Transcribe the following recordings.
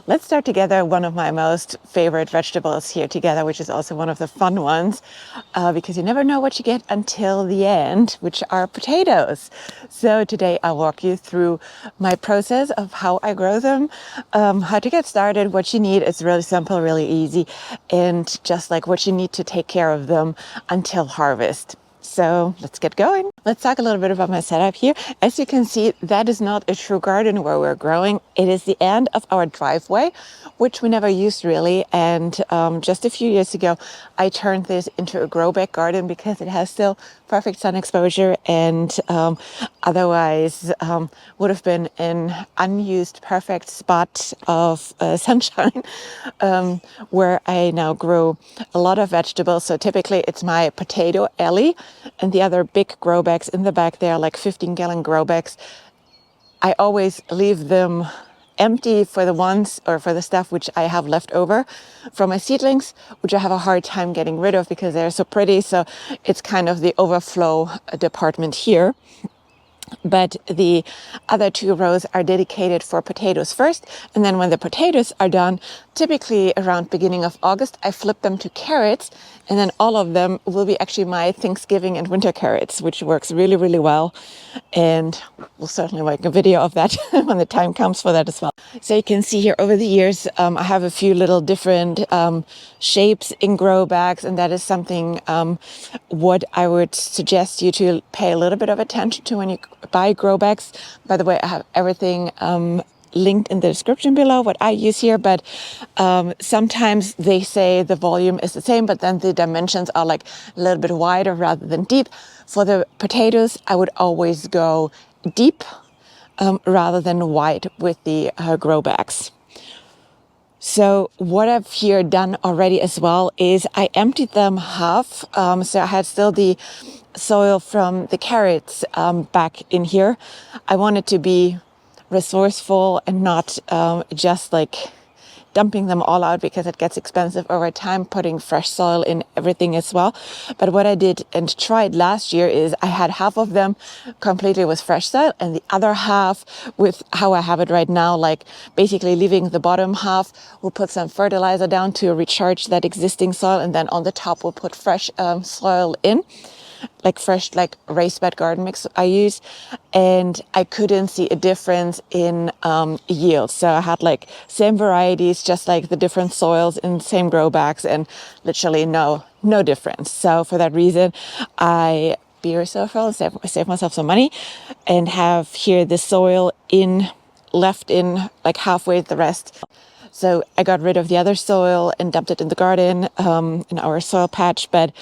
Let's start together one of my most favorite vegetables here together, which is also one of the fun ones, because you never know what you get until the end, which are potatoes. So today I'll walk you through my process of how I grow them, how to get started, what you need. It's really simple, really easy, and just like what you need to take care of them until harvest. So let's get going. Let's talk a little bit about my setup here. As you can see, that is not a true garden where we're growing. It is the end of our driveway, which we never used really. And just a few years ago, I turned this into a grow bag garden because it has still perfect sun exposure and otherwise would have been an unused perfect spot of sunshine where I now grow a lot of vegetables. So typically it's my potato alley and the other big grow bags in the back there, like 15-gallon grow bags. I always leave them empty for the ones or for the stuff which I have left over from my seedlings, which I have a hard time getting rid of because they're so pretty. So it's kind of the overflow department here. But the other two rows are dedicated for potatoes first. And then when the potatoes are done, typically around beginning of August, I flip them to carrots. And then all of them will be actually my Thanksgiving and winter carrots, which works really, really well. And we'll certainly make a video of that when the time comes for that as well. So you can see here over the years, I have a few little different shapes in grow bags. And that is something what I would suggest you to pay a little bit of attention to when you buy grow bags. By the way, I have everything linked in the description below what I use here, but sometimes they say the volume is the same, but then the dimensions are like a little bit wider rather than deep. For the potatoes, I would always go deep rather than wide with the grow bags. So what I've here done already as well is I emptied them half. So I had still the soil from the carrots back in here. I wanted to be resourceful and not just like dumping them all out because it gets expensive over time, putting fresh soil in everything as well. But what I did and tried last year is I had half of them completely with fresh soil and the other half with how I have it right now, like basically leaving the bottom half. We'll put some fertilizer down to recharge that existing soil, and then on the top we'll put fresh soil in, like fresh, like raised bed garden mix I use. And I couldn't see a difference in yield. So I had like same varieties, just like the different soils in same grow bags, and literally no difference. So for that reason, I be resourceful, save myself some money, and have here the soil left in like halfway the rest. So I got rid of the other soil and dumped it in the garden, in our soil patch bed.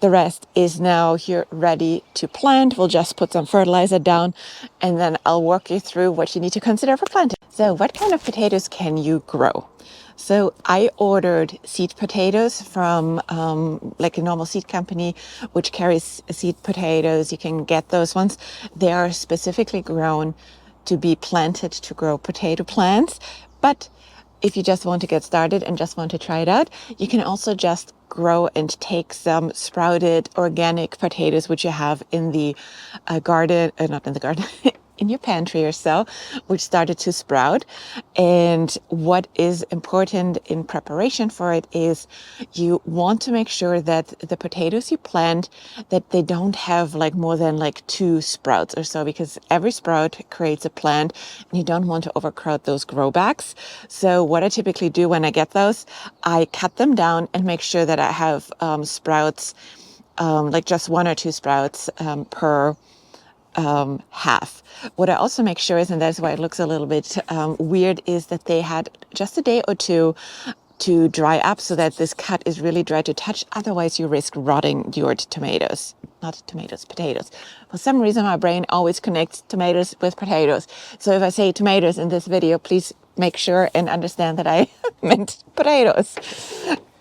The rest is now here ready to plant. We'll just put some fertilizer down and then I'll walk you through what you need to consider for planting. So what kind of potatoes can you grow? So I ordered seed potatoes from like a normal seed company, which carries seed potatoes. You can get those ones. They are specifically grown to be planted to grow potato plants. But if you just want to get started and just want to try it out, you can also just grow and take some sprouted organic potatoes, which you have in the garden, not in the garden, in your pantry or so, which started to sprout. And what is important in preparation for it is you want to make sure that the potatoes you plant, that they don't have like more than like 2 sprouts or so, because every sprout creates a plant and you don't want to overcrowd those grow bags. So what I typically do when I get those, I cut them down and make sure that I have sprouts, like just 1 or 2 sprouts per half. What I also make sure is, and that's why it looks a little bit weird, is that they had just a day or two to dry up so that this cut is really dry to touch. Otherwise you risk rotting your tomatoes. Not tomatoes, potatoes. For some reason my brain always connects tomatoes with potatoes. So if I say tomatoes in this video, please make sure and understand that I meant potatoes.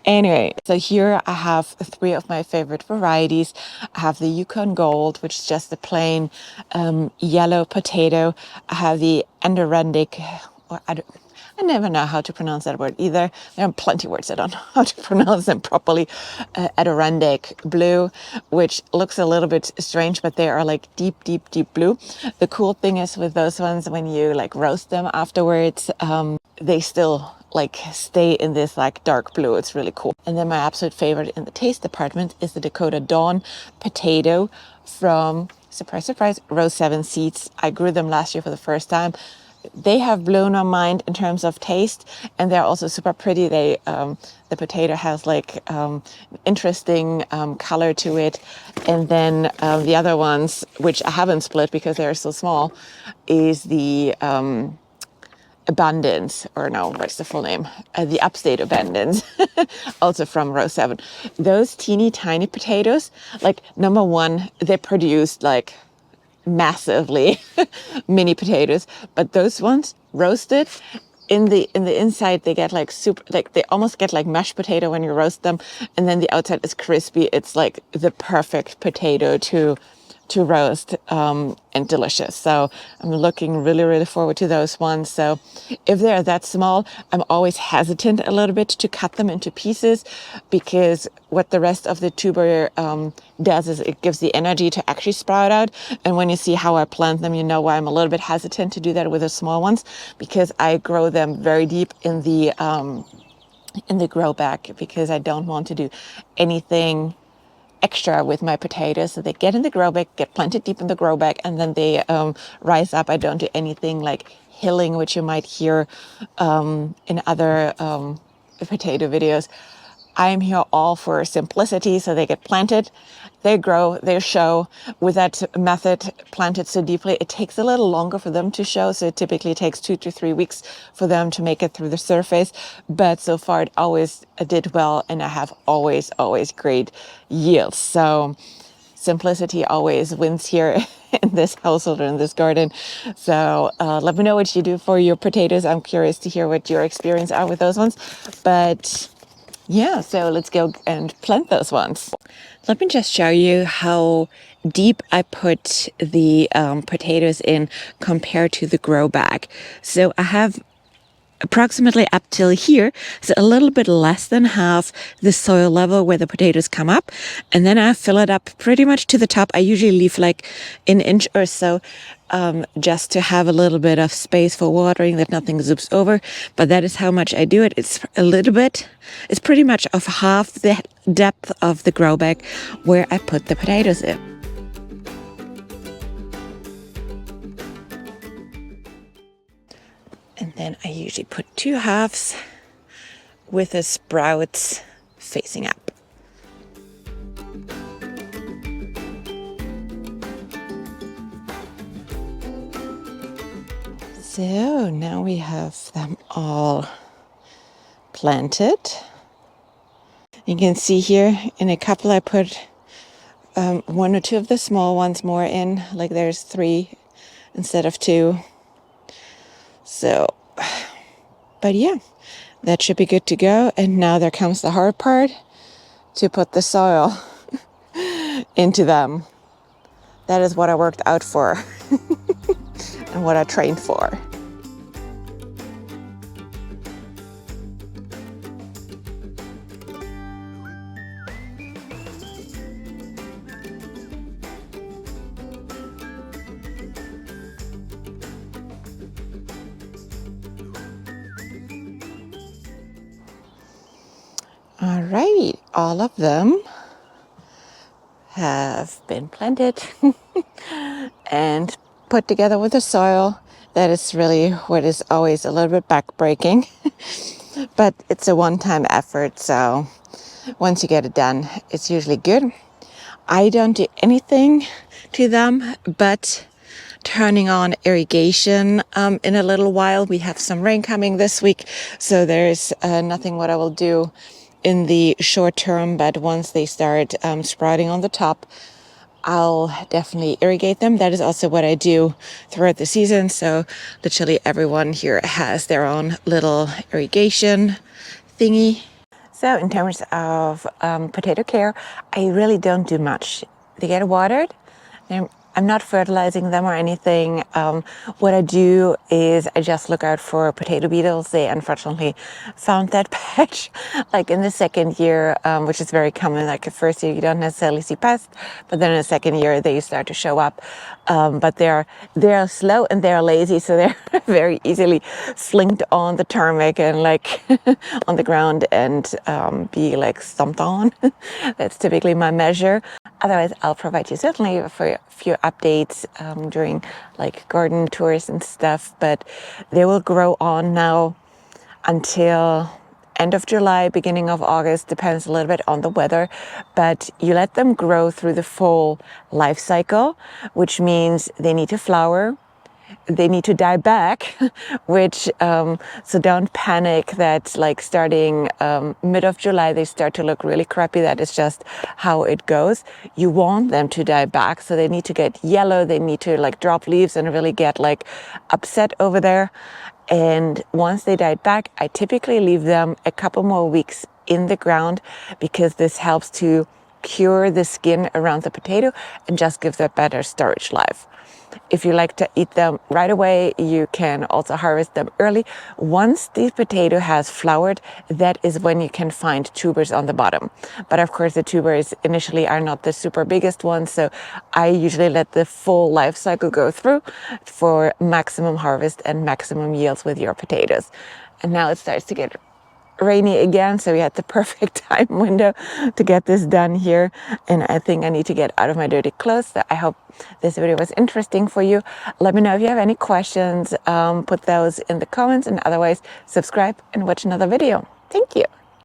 Anyway, so here I have 3 of my favorite varieties. I have the Yukon Gold, which is just a plain yellow potato. I have the Adirondack, or I never know how to pronounce that word either. There are plenty of words I don't know how to pronounce them properly. Adirondack Blue, which looks a little bit strange, but they are like deep, deep, deep blue. The cool thing is with those ones, when you like roast them afterwards, they still like stay in this like dark blue. It's really cool. And then my absolute favorite in the taste department is the Dakota Dawn potato from, surprise, surprise, Row 7 Seeds. I grew them last year for the first time. They have blown my mind in terms of taste, and they're also super pretty. The potato has like interesting color to it, and then the other ones, which I haven't split because they're so small, is the Abundance, or no, what's the full name? The Upstate Abundance, also from Row 7. Those teeny tiny potatoes, like number one, they produced like massively mini potatoes, but those ones roasted in the inside, they get like super, like they almost get like mashed potato when you roast them, and then the outside is crispy. It's like the perfect potato to roast, and delicious. So I'm looking really forward to those ones. So if they're that small, I'm always hesitant a little bit to cut them into pieces, because what the rest of the tuber does is it gives the energy to actually sprout out. And when you see how I plant them, you know why I'm a little bit hesitant to do that with the small ones, because I grow them very deep in the grow bag, because I don't want to do anything extra with my potatoes. So they get in the grow bag, get planted deep in the grow bag, and then they rise up. I don't do anything like hilling, which you might hear in other potato videos. I'm here all for simplicity. So they get planted, they grow, they show. With that method, planted so deeply, it takes a little longer for them to show. So it typically takes 2 to 3 weeks for them to make it through the surface. But so far it always did well, and I have always great yields. So simplicity always wins here in this household or in this garden. So let me know what you do for your potatoes. I'm curious to hear what your experience are with those ones. But yeah, so let's go and plant those ones. Let me just show you how deep I put the potatoes in compared to the grow bag. So I have approximately up till here, so a little bit less than half the soil level where the potatoes come up, and then I fill it up pretty much to the top. I usually leave like an inch or so, just to have a little bit of space for watering, that nothing zoops over. But that is how much I do it. It's a little bit, it's pretty much of half the depth of the grow bag where I put the potatoes in. And then I usually put 2 halves with the sprouts facing up. So now we have them all planted. You can see here in a couple I put 1 or 2 of the small ones more in, like there's 3 instead of 2. So, but yeah, that should be good to go. And now there comes the hard part, to put the soil into them. That is what I worked out for and what I trained for. All right, all of them have been planted and put together with the soil. That is really what is always a little bit backbreaking, but it's a one-time effort. So once you get it done, it's usually good. I don't do anything to them but turning on irrigation in a little while. We have some rain coming this week, so there's nothing what I will do in the short term, but once they start sprouting on the top, I'll definitely irrigate them. That is also what I do throughout the season. So literally everyone here has their own little irrigation thingy. So in terms of potato care, I really don't do much. They get watered. They're I'm not fertilizing them or anything. What I do is I just look out for potato beetles. They unfortunately found that patch like in the second year, which is very common. Like the first year you don't necessarily see pests, but then in the second year they start to show up. But they're slow and they're lazy, so they're very easily slinked on the tarmac and like on the ground and be like stomped on. That's typically my measure. Otherwise, I'll provide you certainly for a few updates during like garden tours and stuff, but they will grow on now until end of July, beginning of August, depends a little bit on the weather, but you let them grow through the full life cycle, which means they need to flower, they need to die back, which, so don't panic that like starting mid of July, they start to look really crappy. That is just how it goes. You want them to die back. So they need to get yellow. They need to like drop leaves and really get like upset over there. And once they died back, I typically leave them a couple more weeks in the ground because this helps to cure the skin around the potato and just give them better storage life. If you like to eat them right away, you can also harvest them early. Once the potato has flowered, that is when you can find tubers on the bottom. But of course, the tubers initially are not the super biggest ones, so I usually let the full life cycle go through for maximum harvest and maximum yields with your potatoes. And now it starts to get rainy again, so we had the perfect time window to get this done here, and I think I need to get out of my dirty clothes. So I hope this video was interesting for you. Let me know if you have any questions. Put those in the comments, and otherwise subscribe and watch another video. Thank you.